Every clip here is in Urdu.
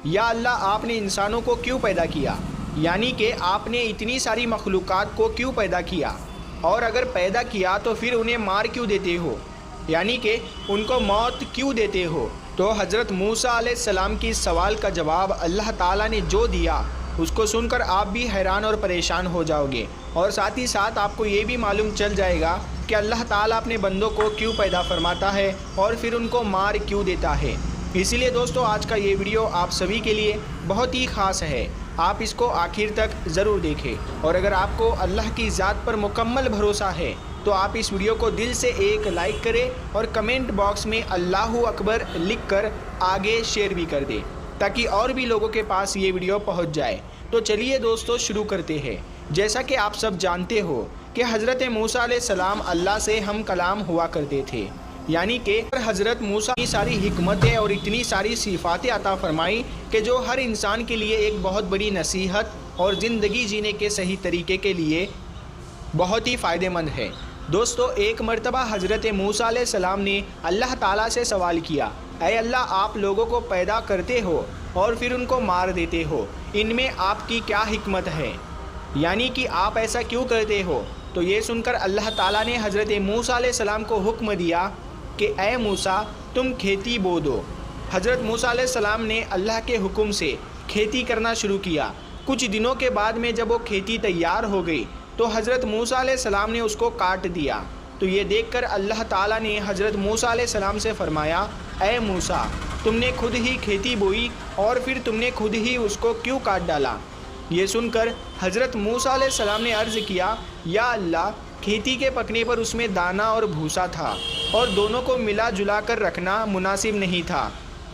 یا اللہ آپ نے انسانوں کو کیوں پیدا کیا، یعنی کہ آپ نے اتنی ساری مخلوقات کو کیوں پیدا کیا، اور اگر پیدا کیا تو پھر انہیں مار کیوں دیتے ہو، یعنی کہ ان کو موت کیوں دیتے ہو۔ تو حضرت موسیٰ علیہ السلام کی سوال کا جواب اللہ تعالیٰ نے جو دیا اس کو سن کر آپ بھی حیران اور پریشان ہو جاؤ گے، اور ساتھ ہی ساتھ آپ کو یہ بھی معلوم چل جائے گا کہ اللہ تعالیٰ اپنے بندوں کو کیوں پیدا فرماتا ہے اور پھر ان کو مار کیوں دیتا ہے۔ اسی لیے دوستو آج کا یہ ویڈیو آپ سبھی کے لیے بہت ہی خاص ہے، آپ اس کو آخر تک ضرور دیکھیں، اور اگر آپ کو اللہ کی ذات پر مکمل بھروسہ ہے تو آپ اس ویڈیو کو دل سے ایک لائک کریں اور کمنٹ باکس میں اللہ اکبر لکھ کر آگے شیئر بھی کر دیں تاکہ اور بھی لوگوں کے پاس یہ ویڈیو پہنچ جائے۔ تو چلیے دوستو شروع کرتے ہیں۔ جیسا کہ آپ سب جانتے ہو کہ حضرت موسیٰ علیہ السلام اللہ سے ہم کلام ہوا کرتے تھے، یعنی کہ حضرت موسیٰ اتنی ساری حکمتیں اور اتنی ساری صفاتیں عطا فرمائی کہ جو ہر انسان کے لیے ایک بہت بڑی نصیحت اور زندگی جینے کے صحیح طریقے کے لیے بہت ہی فائدہ مند ہے۔ دوستو ایک مرتبہ حضرت موسیٰ علیہ السلام نے اللہ تعالیٰ سے سوال کیا، اے اللہ آپ لوگوں کو پیدا کرتے ہو اور پھر ان کو مار دیتے ہو، ان میں آپ کی کیا حکمت ہے، یعنی کہ آپ ایسا کیوں کرتے ہو؟ تو یہ سن کر اللہ تعالیٰ نے حضرت موسیٰ علیہ السلام کو حکم دیا کہ اے موسیٰ تم کھیتی بو دو۔ حضرت موسیٰ علیہ السلام نے اللہ کے حکم سے کھیتی کرنا شروع کیا۔ کچھ دنوں کے بعد میں جب وہ کھیتی تیار ہو گئی تو حضرت موسیٰ علیہ السلام نے اس کو کاٹ دیا۔ تو یہ دیکھ کر اللہ تعالیٰ نے حضرت موسیٰ علیہ السلام سے فرمایا، اے موسیٰ تم نے خود ہی کھیتی بوئی اور پھر تم نے خود ہی اس کو کیوں کاٹ ڈالا؟ یہ سن کر حضرت موسیٰ علیہ السلام نے عرض کیا، یا اللہ کھیتی کے پکنے پر اس میں دانہ اور بھوسا تھا اور دونوں کو ملا جلا کر رکھنا مناسب نہیں تھا،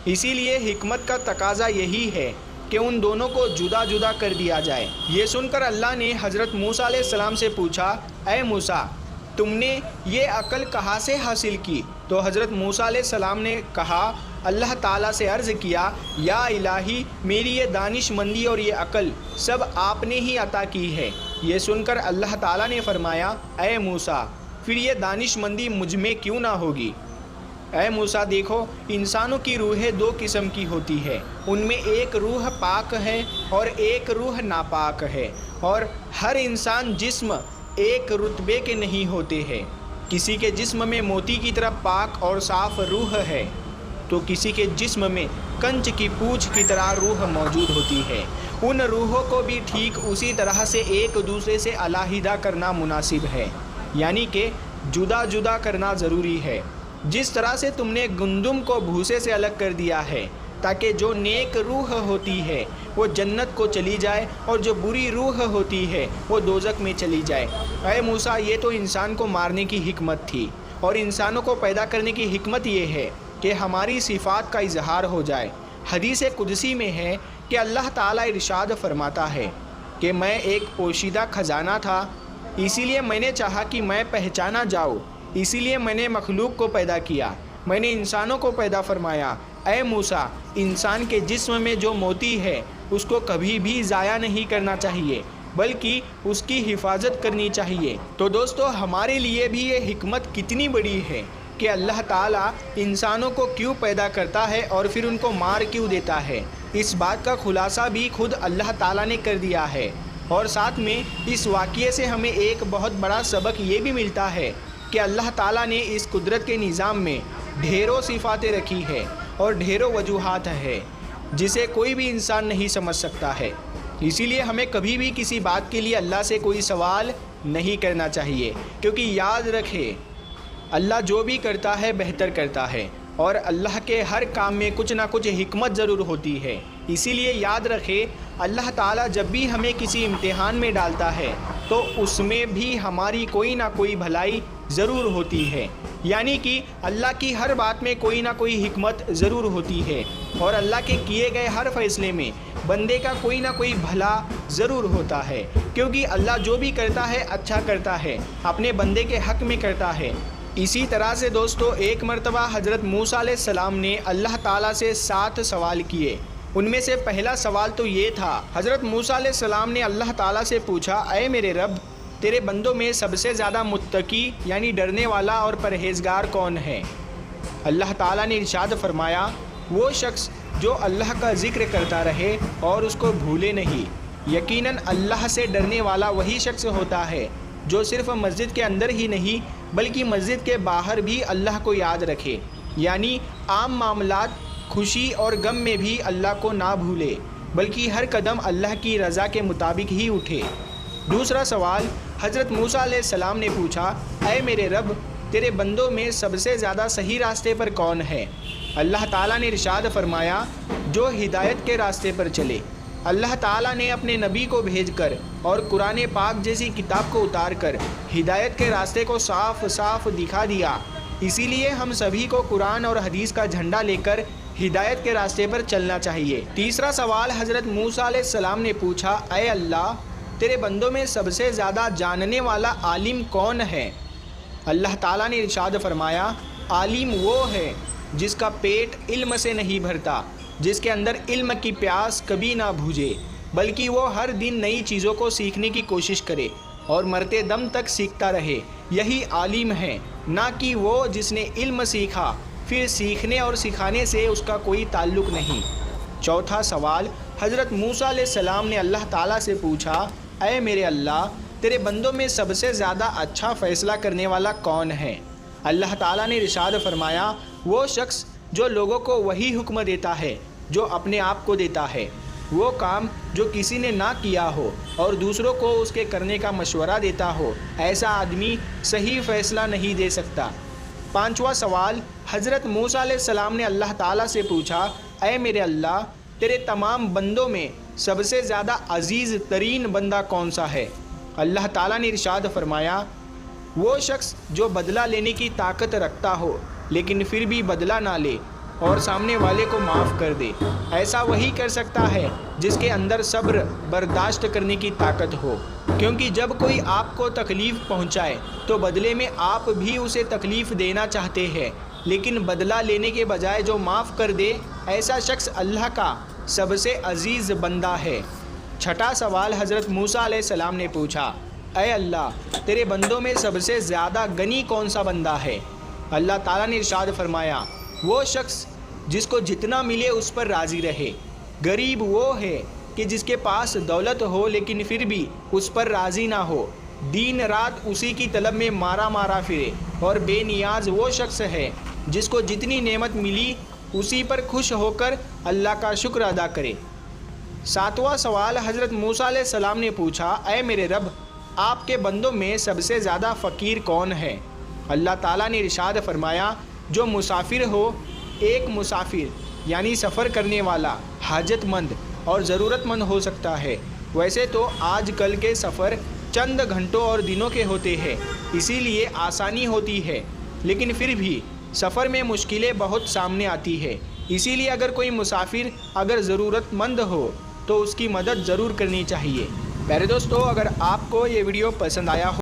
اسی لیے حکمت کا تقاضا یہی ہے کہ ان دونوں کو جدا جدا کر دیا جائے۔ یہ سن کر اللہ نے حضرت موسیٰ علیہ السلام سے پوچھا، اے موسیٰ تم نے یہ عقل کہاں سے حاصل کی؟ تو حضرت موسیٰ علیہ السلام نے کہا، اللہ تعالیٰ سے عرض کیا، یا الہی میری یہ دانش مندی اور یہ عقل سب آپ نے ہی عطا کی ہے۔ یہ سن کر اللہ تعالیٰ نے فرمایا، اے موسیٰ پھر یہ دانش مندی مجھ میں کیوں نہ ہوگی؟ اے موسیٰ دیکھو انسانوں کی روحیں دو قسم کی ہوتی ہے، ان میں ایک روح پاک ہے اور ایک روح ناپاک ہے، اور ہر انسان جسم ایک رتبے کے نہیں ہوتے ہیں۔ کسی کے جسم میں موتی کی طرح پاک اور صاف روح ہے تو کسی کے جسم میں کنچ کی پونچھ کی طرح روح موجود ہوتی ہے۔ ان روحوں کو بھی ٹھیک اسی طرح سے ایک دوسرے سے علیحدہ کرنا مناسب ہے، یعنی کہ جدا جدا کرنا ضروری ہے۔ جس طرح سے تم نے گندم کو بھوسے سے الگ کر دیا ہے تاکہ جو نیک روح ہوتی ہے وہ جنت کو چلی جائے اور جو بری روح ہوتی ہے وہ دوزخ میں چلی جائے۔ اے موسیٰ یہ تو انسان کو مارنے کی حکمت تھی، اور انسانوں کو پیدا کرنے کی حکمت یہ ہے کہ ہماری صفات کا اظہار ہو جائے۔ حدیث قدسی میں ہے کہ اللہ تعالیٰ ارشاد فرماتا ہے کہ میں ایک پوشیدہ خزانہ تھا، اسی لیے میں نے چاہا کہ میں پہچانا جاؤں، اسی لیے میں نے مخلوق کو پیدا کیا، میں نے انسانوں کو پیدا فرمایا۔ اے موسیٰ انسان کے جسم میں جو موتی ہے اس کو کبھی بھی ضائع نہیں کرنا چاہیے بلکہ اس کی حفاظت کرنی چاہیے۔ تو دوستو ہمارے لیے بھی یہ حکمت کتنی بڑی ہے کہ اللہ تعالیٰ انسانوں کو کیوں پیدا کرتا ہے اور پھر ان کو مار کیوں دیتا ہے، اس بات کا خلاصہ بھی خود اللہ تعالیٰ نے کر دیا ہے۔ اور ساتھ میں اس واقعے سے ہمیں ایک بہت بڑا سبق یہ بھی ملتا ہے کہ اللہ تعالیٰ نے اس قدرت کے نظام میں ڈھیروں صفاتیں رکھی ہے اور ڈھیروں وجوہات ہے جسے کوئی بھی انسان نہیں سمجھ سکتا ہے، اسی لیے ہمیں کبھی بھی کسی بات کے لیے اللہ سے کوئی سوال نہیں کرنا چاہیے، کیونکہ یاد رکھے اللہ جو بھی کرتا ہے بہتر کرتا ہے، اور اللہ کے ہر کام میں کچھ نہ کچھ حکمت ضرور ہوتی ہے۔ اسی لیے یاد رکھے اللہ تعالیٰ جب بھی ہمیں کسی امتحان میں ڈالتا ہے تو اس میں بھی ہماری کوئی نہ کوئی بھلائی ضرور ہوتی ہے، یعنی کہ اللہ کی ہر بات میں کوئی نہ کوئی حکمت ضرور ہوتی ہے، اور اللہ کے کیے گئے ہر فیصلے میں بندے کا کوئی نہ کوئی بھلا ضرور ہوتا ہے، کیونکہ اللہ جو بھی کرتا ہے اچھا کرتا ہے، اپنے بندے کے حق میں کرتا ہے۔ اسی طرح سے دوستو ایک مرتبہ حضرت موسیٰ علیہ السلام نے اللہ تعالیٰ سے 7 سوال کیے۔ ان میں سے پہلا سوال تو یہ تھا، حضرت موسیٰ علیہ السلام نے اللہ تعالیٰ سے پوچھا، اے میرے رب تیرے بندوں میں سب سے زیادہ متقی یعنی ڈرنے والا اور پرہیزگار کون ہے؟ اللہ تعالیٰ نے ارشاد فرمایا، وہ شخص جو اللہ کا ذکر کرتا رہے اور اس کو بھولے نہیں۔ یقیناً اللہ سے ڈرنے والا وہی شخص ہوتا ہے جو صرف مسجد کے اندر ہی نہیں بلکہ مسجد کے باہر بھی اللہ کو یاد رکھے، یعنی عام معاملات، خوشی اور غم میں بھی اللہ کو نہ بھولے بلکہ ہر قدم اللہ کی رضا کے مطابق ہی اٹھے۔ دوسرا سوال حضرت موسیٰ علیہ السلام نے پوچھا، اے میرے رب، تیرے بندوں میں سب سے زیادہ صحیح راستے پر کون ہے؟ اللہ تعالیٰ نے ارشاد فرمایا، جو ہدایت کے راستے پر چلے۔ اللہ تعالیٰ نے اپنے نبی کو بھیج کر اور قرآن پاک جیسی کتاب کو اتار کر ہدایت کے راستے کو صاف صاف دکھا دیا۔ اسی لیے ہم سبھی کو قرآن اور حدیث کا جھنڈا لے کر ہدایت کے راستے پر چلنا چاہیے۔ تیسرا سوال حضرت موسیٰ علیہ السلام نے پوچھا، اے اللہ، تیرے بندوں میں سب سے زیادہ جاننے والا عالم کون ہے؟ اللہ تعالیٰ نے ارشاد فرمایا، عالم وہ ہے جس کا پیٹ علم سے نہیں بھرتا، جس کے اندر علم کی پیاس کبھی نہ بجھے، بلکہ وہ ہر دن نئی چیزوں کو سیکھنے کی کوشش کرے اور مرتے دم تک سیکھتا رہے، یہی عالم ہے، نہ کہ وہ جس نے علم سیکھا پھر سیکھنے اور سکھانے سے اس کا کوئی تعلق نہیں۔ چوتھا سوال حضرت موسیٰ علیہ السلام نے اللہ تعالیٰ سے پوچھا، اے میرے اللہ، تیرے بندوں میں سب سے زیادہ اچھا فیصلہ کرنے والا کون ہے؟ اللہ تعالیٰ نے ارشاد فرمایا، وہ شخص جو لوگوں کو وہی حکم دیتا ہے جو اپنے آپ کو دیتا ہے، وہ کام جو کسی نے نہ کیا ہو اور دوسروں کو اس کے کرنے کا مشورہ دیتا ہو، ایسا آدمی صحیح فیصلہ نہیں دے سکتا۔ پانچواں سوال حضرت موسیٰ علیہ السلام نے اللہ تعالیٰ سے پوچھا، اے میرے اللہ، تیرے تمام بندوں میں سب سے زیادہ عزیز ترین بندہ کون سا ہے؟ اللہ تعالیٰ نے ارشاد فرمایا، وہ شخص جو بدلہ لینے کی طاقت رکھتا ہو لیکن پھر بھی بدلہ نہ لے اور سامنے والے کو معاف کر دے، ایسا وہی کر سکتا ہے جس کے اندر صبر برداشت کرنے کی طاقت ہو، کیونکہ جب کوئی آپ کو تکلیف پہنچائے تو بدلے میں آپ بھی اسے تکلیف دینا چاہتے ہیں، لیکن بدلہ لینے کے بجائے جو معاف کر دے، ایسا شخص اللہ کا سب سے عزیز بندہ ہے۔ چھٹا سوال حضرت موسیٰ علیہ السلام نے پوچھا، اے اللہ، تیرے بندوں میں سب سے زیادہ غنی کون سا بندہ ہے؟ اللہ تعالیٰ نے ارشاد فرمایا، وہ شخص جس کو جتنا ملے اس پر راضی رہے۔ غریب وہ ہے کہ جس کے پاس دولت ہو لیکن پھر بھی اس پر راضی نہ ہو، دن رات اسی کی طلب میں مارا پھرے، اور بے نیاز وہ شخص ہے جس کو جتنی نعمت ملی اسی پر خوش ہو کر اللہ کا شکر ادا کرے۔ ساتواں سوال حضرت موسیٰ علیہ السلام نے پوچھا، اے میرے رب، آپ کے بندوں میں سب سے زیادہ فقیر کون ہے؟ اللہ تعالیٰ نے ارشاد فرمایا، جو مسافر ہو، ایک مسافر یعنی سفر کرنے والا حاجت مند اور ضرورت مند ہو سکتا ہے۔ ویسے تو آج کل کے سفر چند گھنٹوں اور دنوں کے ہوتے ہیں، اسی لیے آسانی ہوتی ہے، لیکن پھر بھی سفر میں مشکلیں بہت سامنے آتی ہے، اسی لیے اگر کوئی مسافر اگر ضرورت مند ہو تو اس کی مدد ضرور کرنی چاہیے۔ پیارے دوستو، اگر آپ کو یہ ویڈیو پسند آیا ہو